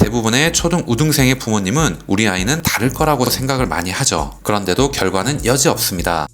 대부분의 초등 우등생의 부모님은 우리 아이는 다를 거라고 생각을 많이 하죠. 그런데도 결과는 여지없습니다.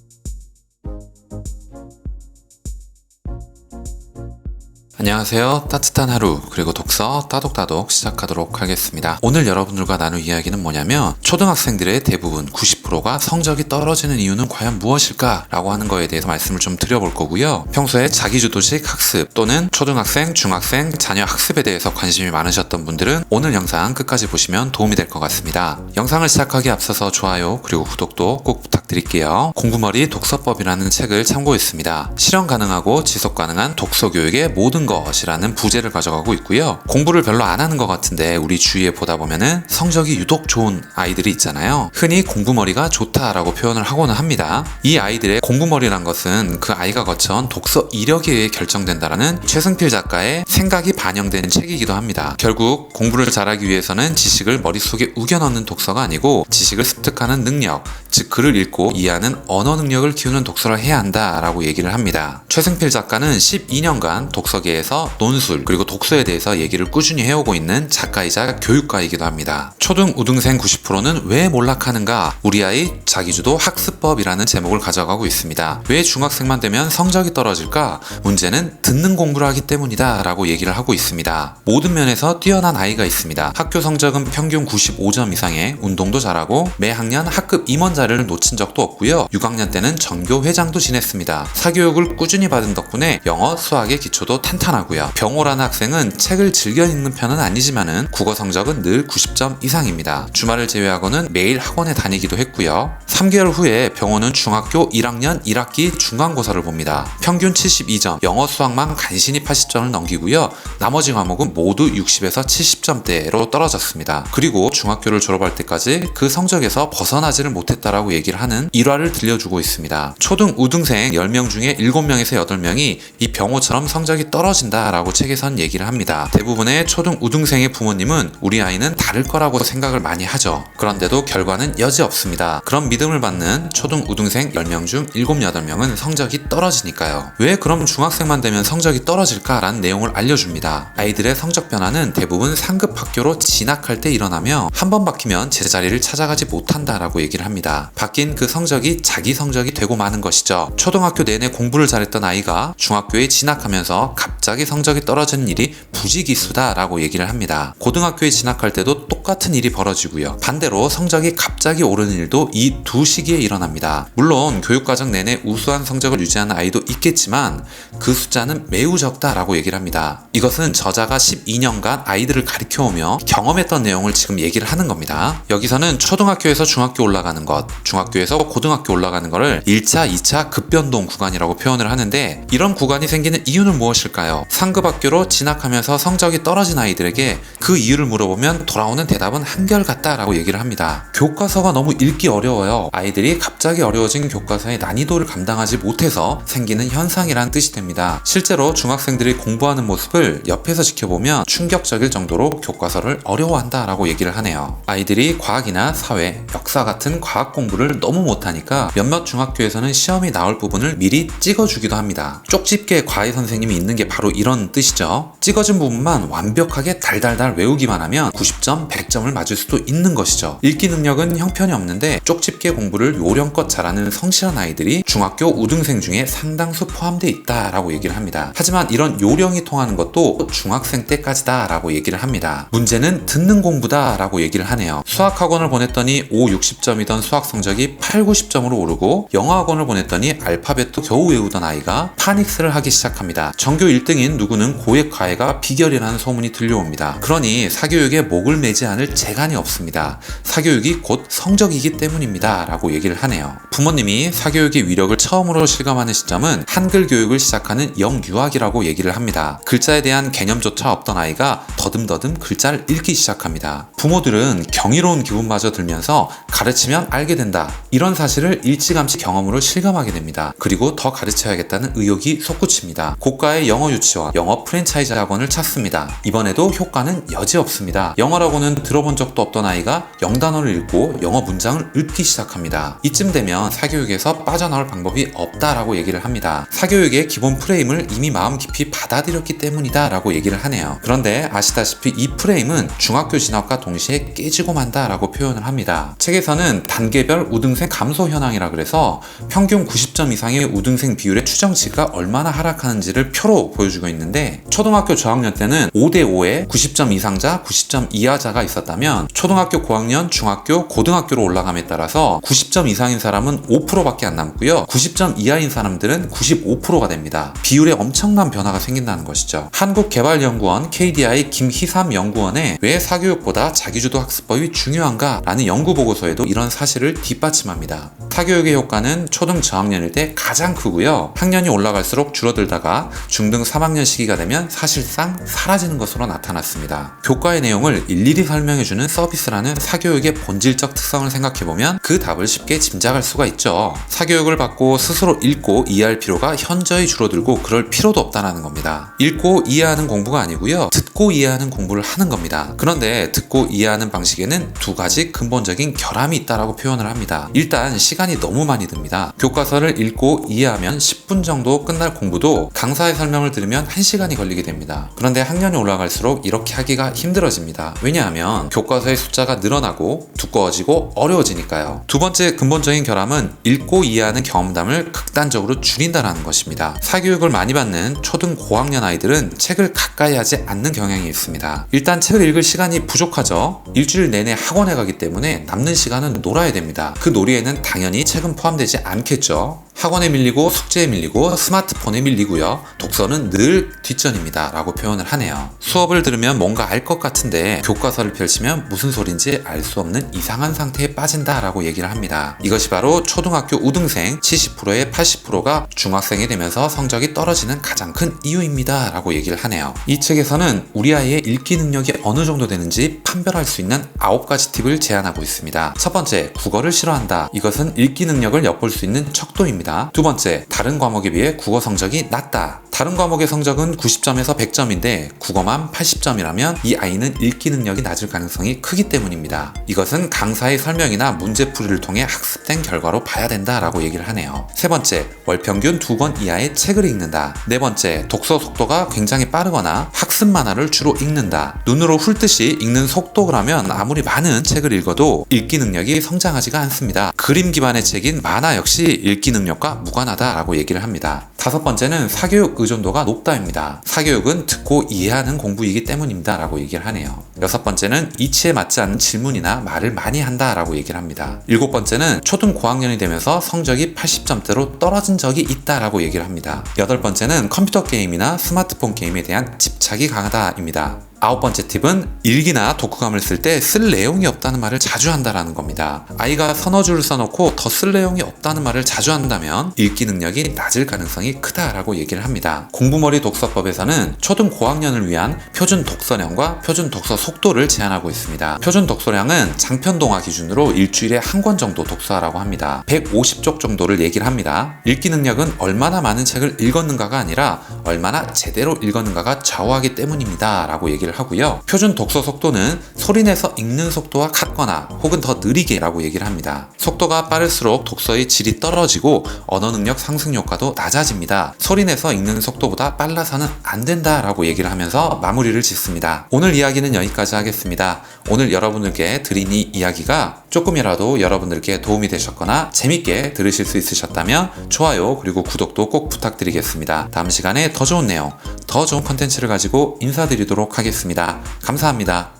안녕하세요. 따뜻한 하루 그리고 독서 따독따독 시작하도록 하겠습니다. 오늘 여러분들과 나눌 이야기는 뭐냐면 초등학생들의 대부분 90%가 성적이 떨어지는 이유는 과연 무엇일까? 라고 하는 거에 대해서 말씀을 좀 드려볼 거고요. 평소에 자기주도식 학습 또는 초등학생, 중학생, 자녀 학습에 대해서 관심이 많으셨던 분들은 오늘 영상 끝까지 보시면 도움이 될 것 같습니다. 영상을 시작하기에 앞서서 좋아요 그리고 구독도 꼭 부탁드릴게요. 공부머리 독서법이라는 책을 참고했습니다. 실현 가능하고 지속 가능한 독서 교육의 모든 것이라는 부제를 가져가고 있고요. 공부를 별로 안 하는 것 같은데 우리 주위에 보다 보면은 성적이 유독 좋은 아이들이 있잖아요. 흔히 공부머리가 좋다라고 표현을 하고는 합니다. 이 아이들의 공부머리란 것은 그 아이가 거쳐온 독서 이력에 의해 결정된다라는 최승필 작가의 생각이 반영된 책이기도 합니다. 결국 공부를 잘하기 위해서는 지식을 머릿속에 우겨넣는 독서가 아니고 지식을 습득하는 능력, 즉 글을 읽고 이해하는 언어 능력을 키우는 독서를 해야 한다라고 얘기를 합니다. 최승필 작가는 12년간 독서계에서 논술 그리고 독서에 대해서 얘기를 꾸준히 해오고 있는 작가이자 교육가이기도 합니다. 초등 우등생 90%는 왜 몰락하는가? 우리 아이 자기주도 학습법이라는 제목을 가져가고 있습니다. 왜 중학생만 되면 성적이 떨어질까? 문제는 듣는 공부를 하기 때문이다 라고 얘기를 하고 있습니다. 모든 면에서 뛰어난 아이가 있습니다. 학교 성적은 평균 95점 이상에 운동도 잘하고 매 학년 학급 임원 자리를 놓친 적도 없고요. 6학년 때는 전교 회장도 지냈습니다. 사교육을 꾸준히 받은 덕분에 영어, 수학의 기초도 탄탄하고요. 병호라는 학생은 책을 즐겨 읽는 편은 아니지만은 국어 성적은 늘 90점 이상입니다. 주말을 제외하고는 매일 학원에 다니기도 했고요. 3개월 후에 병호는 중학교 1학년 1학기 중간고사를 봅니다. 평균 72점, 영어, 수학만 간신히 80점을 넘기고요. 나머지 과목은 모두 60에서 70점대로 떨어졌습니다. 그리고 중학교를 졸업할 때까지 그 성적에서 벗어나지를 못했다라고 얘기를 하는 일화를 들려주고 있습니다. 초등 우등생 10명 중에 7명에서 8명이 이 병호처럼 성적이 떨어진다라고 책에선 얘기를 합니다. 대부분의 초등 우등생의 부모님은 우리 아이는 다를 거라고 생각을 많이 하죠. 그런데도 결과는 여지없습니다. 그런 믿음을 받는 초등 우등생 10명 중 7, 8명은 성적이 떨어지니까요. 왜 그럼 중학생만 되면 성적이 떨어질까? 라는 내용을 알려줍니다. 아이들의 성적 변화는 대부분 상급 학교로 진학할 때 일어나며 한 번 바뀌면 제자리를 찾아가지 못한다라고 얘기를 합니다. 바뀐 그 성적이 자기 성적이 되고 마는 것이죠. 초등학교 내내 공부를 잘했던 아이가 중학교에 진학하면서 갑자기 성적이 떨어지는 일이 부지기수다라고 얘기를 합니다. 고등학교에 진학할 때도 똑같은 일이 벌어지고요. 반대로 성적이 갑자기 오르는 일도 이 두 시기에 일어납니다. 물론 교육과정 내내 우수한 성적을 유지하는 아이도 있겠지만 그 숫자는 매우 적다라고 얘기를 합니다. 이것은 저자가 12년간 아이들을 가르쳐오며 경험했던 내용을 지금 얘기를 하는 겁니다. 여기서는 초등학교에서 중학교 올라가는 것, 중학교에서 고등학교 올라가는 것을 1차, 2차 급변동 구간이라고 표현을 하는데 이런 구간이 생기는 이유는 무엇일까요? 상급 학교로 진학하면서 성적이 떨어진 아이들에게 그 이유를 물어보면 돌아오는 대답은 한결같다라고 얘기를 합니다. 교과서가 너무 읽기 어려워요. 아이들이 갑자기 어려워진 교과서의 난이도를 감당하지 못해서 생기는 현상이란 뜻이 됩니다. 실제로 중학생들이 공부하는 모습을 옆에서 지켜보면 충격적일 정도로 교과서를 어려워한다라고 얘기를 하네요. 아이들이 과학이나 사회, 역사 같은 과학 공부를 너무 못하니까 몇몇 중학교에서는 시험이 나올 부분을 미리 찍어주기도 합니다. 쪽집게 과외 선생님이 있는 게 바로 이런 뜻이죠. 찍어준 부분만 완벽하게 달달달 외우기만 하면 90점, 100점을 맞을 수도 있는 것이죠. 읽기 능력은 형편이 없는데 쪽집게 공부를 요령껏 잘하는 성실한 아이들이 중학교 우등생 중에 상당수 포함되어 있다라고 얘기를 합니다. 하지만 이런 요령이 통하는 것도 중학생 때까지다 라고 얘기를 합니다. 문제는 듣는 공부다 라고 얘기를 하네요. 수학학원을 보냈더니 5, 60점이던 수학 성적이 8, 90점으로 오르고 영어학원을 보냈더니 알파벳도 겨우 외우던 아이가 파닉스를 하기 시작합니다. 전교 1등인 누구는 고액 과외가 비결이라는 소문이 들려옵니다. 그러니 사교육에 목을 매지 않을 재간이 없습니다. 사교육이 곧 성적이기 때문입니다 라고 얘기를 하네요. 부모님이 사교육의 위력을 처음으로 실감하는 시점은 한글 교육을 시작하는 영유아기라고 얘기를 합니다. 글자에 대한 개념조차 없던 아이가 더듬더듬 글자를 읽기 시작합니다. 부모들은 경이로운 기분마저 들면서 가르치면 알게 된다. 이런 사실을 일찌감치 경험으로 실감하게 됩니다. 그리고 더 가르쳐야겠다는 의욕이 솟구칩니다. 고가의 영어 유치원, 영어 프랜차이즈 학원을 찾습니다. 이번에도 효과는 여지없습니다. 영어라고는 들어본 적도 없던 아이가 영단어를 읽고 영어 문장을 읊기 시작합니다. 이쯤 되면 사교육에서 빠져나올 방법이 없다라고 얘기를 합니다. 사교육의 기본 프레임을 이미 마음 깊이 받아들였기 때문이다 라고 얘기를 하네요. 그런데 아시다시피 이 프레임은 중학교 진학과 동시에 깨지고 만다 라고 표현을 합니다. 책에서는 단계별 우등생 감소 현황이라 그래서 평균 90점 이상의 우등생 비율의 추정치가 얼마나 하락하는지를 표로 보여주고 있는데, 초등학교 저학년 때는 5대5에 90점 이상자, 90점 이하자가 있었다면 초등학교 고학년, 중학교, 고등학교로 올라감에 따라서 90점 이상인 사람은 5%밖에 안 남고요. 90점 이하인 사람들은 95%가 됩니다. 비율에 엄청난 변화가 생긴다는 것이죠. 한국개발연구원 KDI 김희삼 연구원의 왜 사교육보다 자기주도 학습법이 중요한가 라는 연구 보고서에도 이런 사실을 뒷받침합니다. 사교육의 효과는 초등 저학년일 때 가장 크고요. 학년이 올라갈수록 줄어들다가 중등 3학년 시기가 되면 사실상 사라지는 것으로 나타났습니다. 교과의 내용을 일일이 설명해주는 서비스라는 사교육의 본질적 특성을 생각해보면 그 답을 쉽게 짐작할 수가 있죠. 사교육을 받고 스스로 읽고 이해할 필요가 현저히 줄어들고 그럴 필요도 없다는 겁니다. 읽고 이해하는 공부가 아니고요. 듣고 이해하는 공부를 하는 겁니다. 그런데 듣고 이해하는 방식에는 두 가지 근본적인 결함이 있다고 표현을 합니다. 일단 시간이 너무 많이 듭니다. 교과서를 읽고 이해하면 10분 정도 끝날 공부도 강사의 설명을 들으면 1시간이 걸리게 됩니다. 그런데 학년이 올라갈수록 이렇게 하기가 힘들어집니다. 왜냐하면 교과서의 숫자가 늘어나고 두꺼워지고 어려워지니까요. 두 번째 근본적인 결함은 읽고 이해하는 경험담을 극단적으로 줄인다는 것입니다. 사교육을 많이 받는 초등 고학년 아이들은 책을 가까이 하지 않는 경향이 있습니다. 일단 책을 읽을 시간이 부족하죠. 일주일 내내 학원에 가기 때문에 남는 시간은 놀아야 됩니다. 그 놀이에는 당연히 책은 포함되지 않겠죠. 학원에 밀리고 숙제에 밀리고 스마트폰에 밀리고요. 독서는 늘 뒷전입니다 라고 표현을 하네요. 수업을 들으면 뭔가 알 것 같은데 교과서를 펼치면 무슨 소린지 알 수 없는 이상한 상태에 빠진다 라고 얘기를 합니다. 이것이 바로 초등학교 우등생 70%의 80%가 중학생이 되면서 성적이 떨어지는 가장 큰 이유입니다 라고 얘기를 하네요. 이 책에서는 우리 아이의 읽기 능력이 어느 정도 되는지 판별할 수 있는 9가지 팁을 제안하고 있습니다. 첫 번째, 국어를 싫어한다. 이것은 읽기 능력을 엿볼 수 있는 척도입니다. 두 번째, 다른 과목에 비해 국어 성적이 낮다. 다른 과목의 성적은 90점에서 100점인데 국어만 80점이라면 이 아이는 읽기 능력이 낮을 가능성이 크기 때문입니다. 이것은 강사의 설명이나 문제풀이를 통해 학습된 결과로 봐야 된다라고 얘기를 하네요. 세 번째, 월평균 2권 이하의 책을 읽는다. 네 번째, 독서 속도가 굉장히 빠르거나 학습 만화를 주로 읽는다. 눈으로 훑듯이 읽는 속도라면 아무리 많은 책을 읽어도 읽기 능력이 성장하지가 않습니다. 그림 기반의 책인 만화 역시 읽기 능력과 무관하다라고 얘기를 합니다. 다섯 번째는 사교육 의존도가 높다입니다. 사교육은 듣고 이해하는 공부이기 때문입니다 라고 얘기를 하네요. 여섯 번째는 이치에 맞지 않는 질문이나 말을 많이 한다 라고 얘기를 합니다. 일곱 번째는 초등 고학년이 되면서 성적이 80점대로 떨어진 적이 있다 라고 얘기를 합니다. 여덟 번째는 컴퓨터 게임이나 스마트폰 게임에 대한 집착이 강하다입니다. 아홉 번째 팁은 일기나 독후감을 쓸 때 쓸 내용이 없다는 말을 자주 한다라는 겁니다. 아이가 서너 줄을 써놓고 더 쓸 내용이 없다는 말을 자주 한다면 읽기 능력이 낮을 가능성이 크다라고 얘기를 합니다. 공부머리 독서법에서는 초등 고학년을 위한 표준 독서량과 표준 독서 속도를 제한하고 있습니다. 표준 독서량은 장편 동화 기준으로 일주일에 한 권 정도 독서하라고 합니다. 150쪽 정도를 얘기를 합니다. 읽기 능력은 얼마나 많은 책을 읽었는가가 아니라 얼마나 제대로 읽었는가가 좌우하기 때문입니다 라고 얘기를 하고요. 표준 독서 속도는 소리내서 읽는 속도와 같거나 혹은 더 느리게 라고 얘기를 합니다. 속도가 빠를수록 독서의 질이 떨어지고 언어 능력 상승 효과도 낮아집니다. 소리내서 읽는 속도보다 빨라서는 안 된다 라고 얘기를 하면서 마무리를 짓습니다. 오늘 이야기는 여기까지 하겠습니다. 오늘 여러분들께 드린 이 이야기가 조금이라도 여러분들께 도움이 되셨거나 재밌게 들으실 수 있으셨다면 좋아요 그리고 구독도 꼭 부탁드리겠습니다. 다음 시간에 더 좋은 내용, 더 좋은 컨텐츠를 가지고 인사드리도록 하겠습니다. 감사합니다.